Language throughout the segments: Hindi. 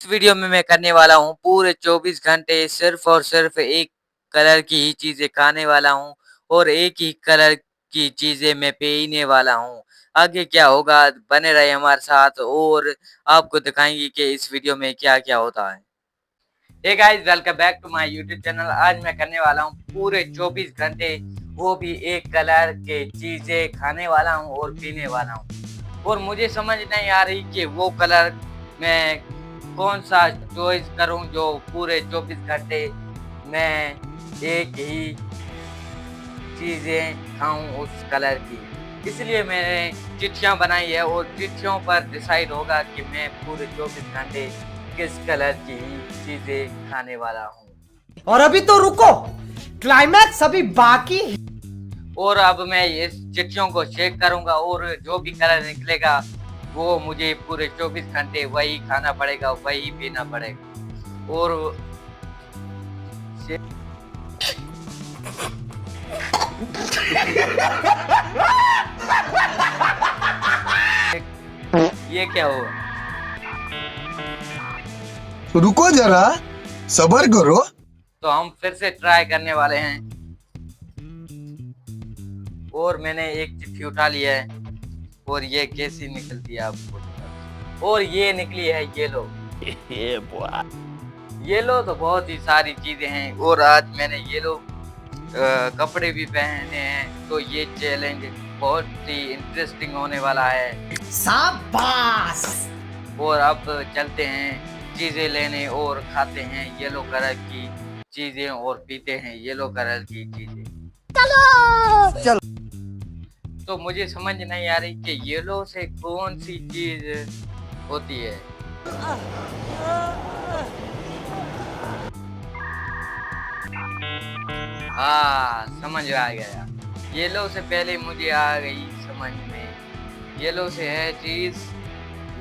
इस वीडियो में मैं करने वाला हूँ पूरे 24 घंटे सिर्फ और सिर्फ एक कलर की ही चीजें खाने वाला हूँ और एक ही कलर की चीजें मैं पीने वाला हूँ। आगे क्या होगा बने रहे हमारे साथ और आपको दिखाएंगे कि इस वीडियो में क्या क्या होता है। Hey guys, welcome back to my YouTube channel. आज मैं करने वाला हूँ पूरे 24 घंटे वो भी एक कलर के चीजें खाने वाला हूँ और पीने वाला हूँ और मुझे समझ नहीं आ रही कि वो कलर मैं कौन सा चॉइस करूँ जो पूरे 24 घंटे मैं एक ही चीजें खाऊं उस कलर की। इसलिए मैंने चिट्ठियां बनाई है और चिट्ठियों पर डिसाइड होगा कि मैं पूरे 24 घंटे किस कलर की चीजें खाने वाला हूँ। और अभी तो रुको, क्लाइमैक्स अभी बाकी है। और अब मैं इस चिट्ठियों को चेक करूंगा और जो भी कलर निकलेगा वो मुझे पूरे 24 घंटे वही खाना पड़ेगा, वही पीना पड़ेगा। और ये क्या हुआ? रुको जरा, सबर करो। तो हम फिर से ट्राई करने वाले हैं और मैंने एक चिट्ठी उठा लिया है और ये कैसी निकलती है आपको बताता हूं। और ये निकली है येलो। येलो तो बहुत ही सारी चीजें हैं और आज मैंने येलो कपड़े भी पहने हैं, तो ये चैलेंज बहुत ही इंटरेस्टिंग होने वाला है। शाबाश। और अब चलते हैं चीजें लेने और खाते हैं येलो कलर की चीजें और पीते हैं येलो कलर की चीजें। चलो तो मुझे समझ नहीं आ रही कि येलो से कौन सी चीज होती है। हाँ, समझ आ गया। येलो से पहले मुझे आ गई समझ में। येलो से है चीज,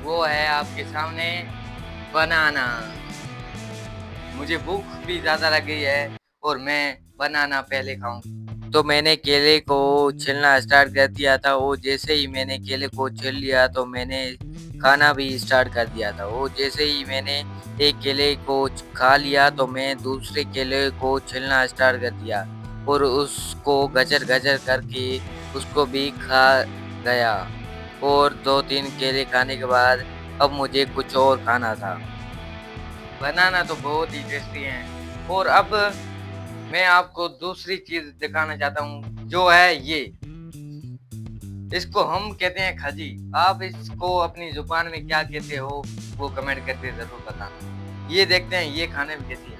वो है आपके सामने बनाना। मुझे भूख भी ज्यादा लग गई है और मैं बनाना पहले खाऊं। तो मैंने केले को छीलना स्टार्ट कर दिया था। वो जैसे ही मैंने केले को छील लिया तो मैंने खाना भी स्टार्ट कर दिया था। वो जैसे ही मैंने एक केले को खा लिया तो मैं दूसरे केले को छीलना स्टार्ट कर दिया और उसको गजर गजर करके उसको भी खा गया। और 2-3 केले खाने के बाद अब मुझे कुछ और खाना था। बनाना तो बहुत ही टेस्टी है। और अब मैं आपको दूसरी चीज दिखाना चाहता हूँ जो है ये। इसको हम कहते हैं खजी। आप इसको अपनी जुबान में क्या कहते हो वो कमेंट करके जरूर बताना। ये देखते हैं ये खाने में कैसी है।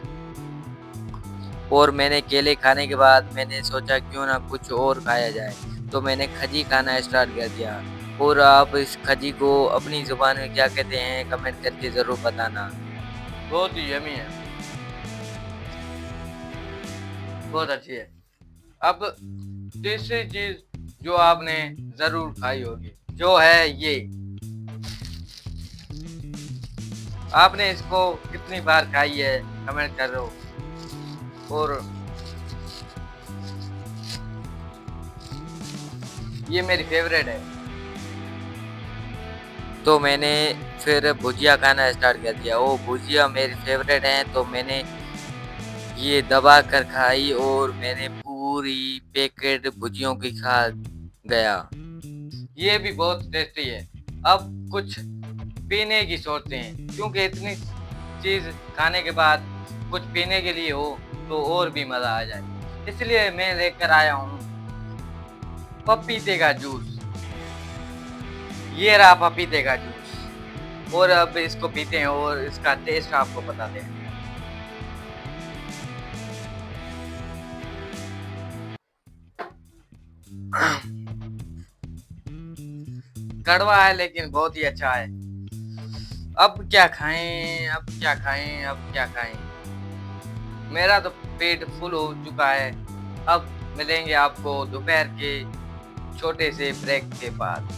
और मैंने केले खाने के बाद मैंने सोचा क्यों ना कुछ और खाया जाए, तो मैंने खजी खाना स्टार्ट कर दिया। और आप इस खजी को अपनी जुबान में क्या कहते हैं कमेंट करके जरूर बताना। बहुत ही यमी है, बहुत अच्छी है। अब तीसरी चीज जो आपने जरूर खाई होगी जो है ये। आपने इसको कितनी बार खाई है कमेंट करो। और ये मेरी फेवरेट है। तो मैंने फिर भुजिया खाना स्टार्ट कर दिया। वो भुजिया मेरी फेवरेट है तो मैंने ये दबा कर खाई और मैंने पूरी पैकेट भुजियों की खा गया। ये भी बहुत टेस्टी है। अब कुछ पीने की सोचते हैं क्योंकि इतनी चीज खाने के बाद कुछ पीने के लिए हो तो और भी मजा आ जाए। इसलिए मैं लेकर आया हूँ पपीते का जूस। ये रहा पपीते का जूस और अब इसको पीते हैं और इसका टेस्ट आपको बताते हैं। कड़वा है लेकिन बहुत ही अच्छा है। अब क्या खाएं, अब क्या खाएं, अब क्या खाएं। मेरा तो पेट फुल हो चुका है। अब मिलेंगे आपको दोपहर के छोटे से ब्रेक के बाद।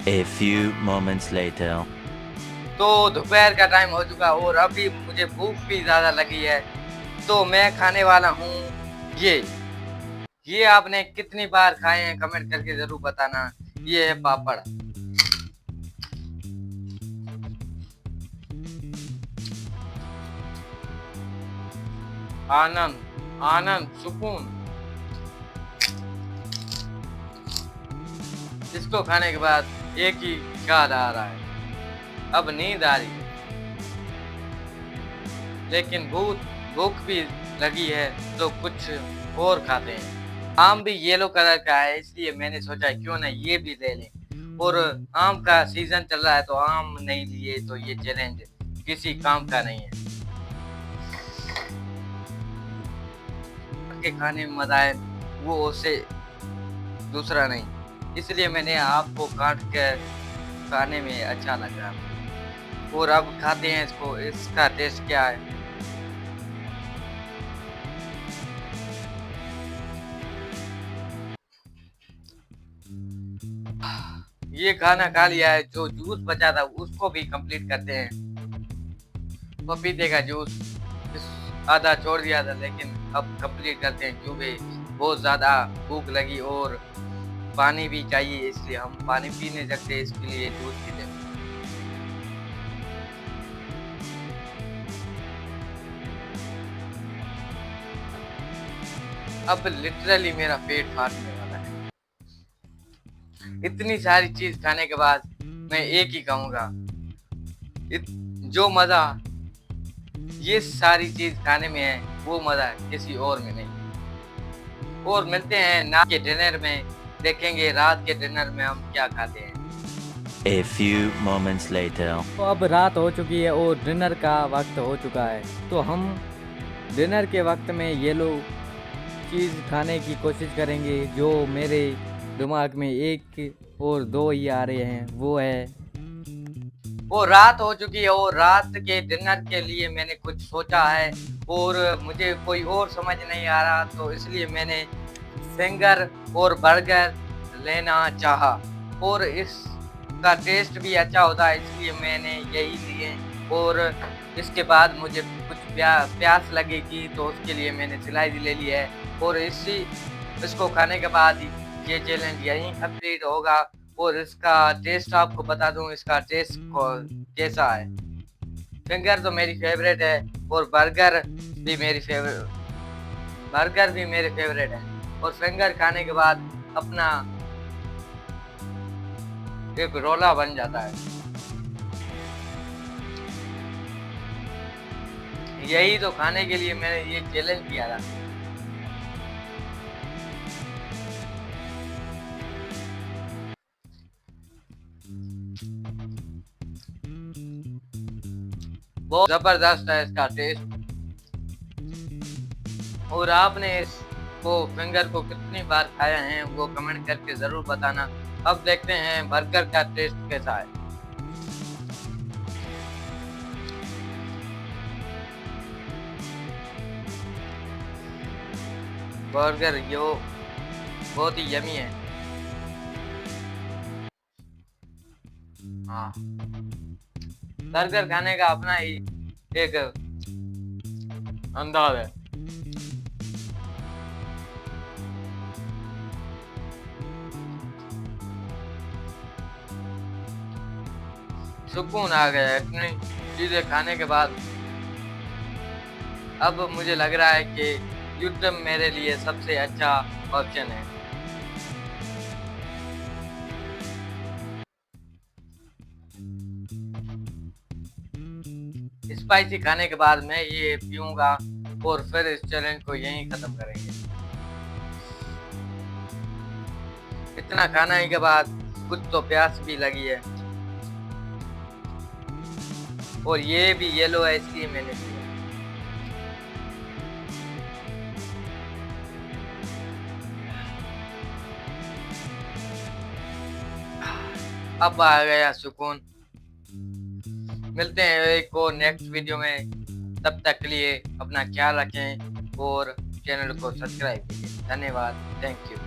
A few moments later. तो दोपहर का टाइम हो चुका और अभी मुझे भूख भी ज्यादा लगी है तो मैं खाने वाला हूँ ये। ये आपने कितनी बार खाए हैं कमेंट करके जरूर बताना। ये है पापड़। आनंद आनंद सुकून। इसको खाने के बाद एक ही याद आ रहा है, अब नींद आ रही है, लेकिन भूख भी लगी है तो कुछ और खाते हैं। आम भी येलो कलर का है, इसलिए मैंने सोचा क्यों ना ये भी ले लें। और आम का सीजन चल रहा है तो आम नहीं लिए तो ये चैलेंज किसी काम का नहीं है। के खाने में मजा है वो उससे दूसरा नहीं, इसलिए मैंने आपको काट कर खाने में अच्छा लग रहा। और अब खाते हैं इसको, इसका टेस्ट क्या है। ये खाना खा लिया है, जो जूस बचा था उसको भी कंप्लीट करते हैं। पपीते का जूस आधा छोड़ दिया था, लेकिन अब कंप्लीट करते हैं क्योंकि बहुत ज़्यादा भूख लगी और पानी भी चाहिए, इसलिए हम पानी पी नहीं सकते, इसके लिए जूस पीते हैं। अब लिटरली मेरा पेट फाटने वाला है। इतनी सारी चीज खाने के बाद मैं एक ही कहूँगा, जो मजा ये सारी चीज खाने में है वो मजा किसी और में नहीं। और मिलते हैं ना के डिनर में, देखेंगे रात के डिनर में हम क्या खाते हैं। A few moments later. तो अब रात हो चुकी है और डिनर का वक्त हो चुका है, तो हम डिनर के वक्त में ये लोग चीज़ खाने की कोशिश करेंगे जो मेरे दिमाग में एक और दो ही आ रहे हैं, वो है वो रात हो चुकी है और रात के डिनर के लिए मैंने कुछ सोचा है और मुझे कोई और समझ नहीं आ रहा, तो इसलिए मैंने फिंगर और बर्गर लेना चाहा और इसका टेस्ट भी अच्छा होता है, इसलिए मैंने यही लिए। और इसके बाद मुझे कुछ प्यास लगेगी तो उसके लिए मैंने स्लाइस ले ली है और इसको खाने के बाद ये चैलेंज यहीं कंप्लीट होगा। और इसका टेस्ट आपको बता दूं, इसका टेस्ट कैसा है। फिंगर तो मेरी फेवरेट है और बर्गर भी मेरे फेवरेट है। और फिंगर खाने के बाद अपना एक रोला बन जाता है। यही तो खाने के लिए मैंने ये चैलेंज किया था। बहुत जबरदस्त है इसका टेस्ट। और आपने इसको फिंगर को कितनी बार खाया है वो कमेंट करके जरूर बताना। अब देखते हैं बर्गर का टेस्ट कैसा है। बर्गर यो बहुत ही यमी है। हाँ, बर्गर खाने का अपना ही एक अंदाज है। सुकून आ गया इतनी चीजें खाने के बाद। अब मुझे लग रहा है कि यूट्यूब मेरे लिए सबसे अच्छा ऑप्शन है। स्पाइसी खाने के बाद मैं ये पीऊंगा और फिर इस चैलेंज को यहीं खत्म करेंगे। इतना खाने के बाद कुछ तो प्यास भी लगी है और ये भी येलो है इसलिए मैंने लिया। अब आ गया सुकून। मिलते हैं एक और नेक्स्ट वीडियो में, तब तक के लिए अपना ख्याल रखें और चैनल को सब्सक्राइब कीजिए। धन्यवाद, थैंक यू।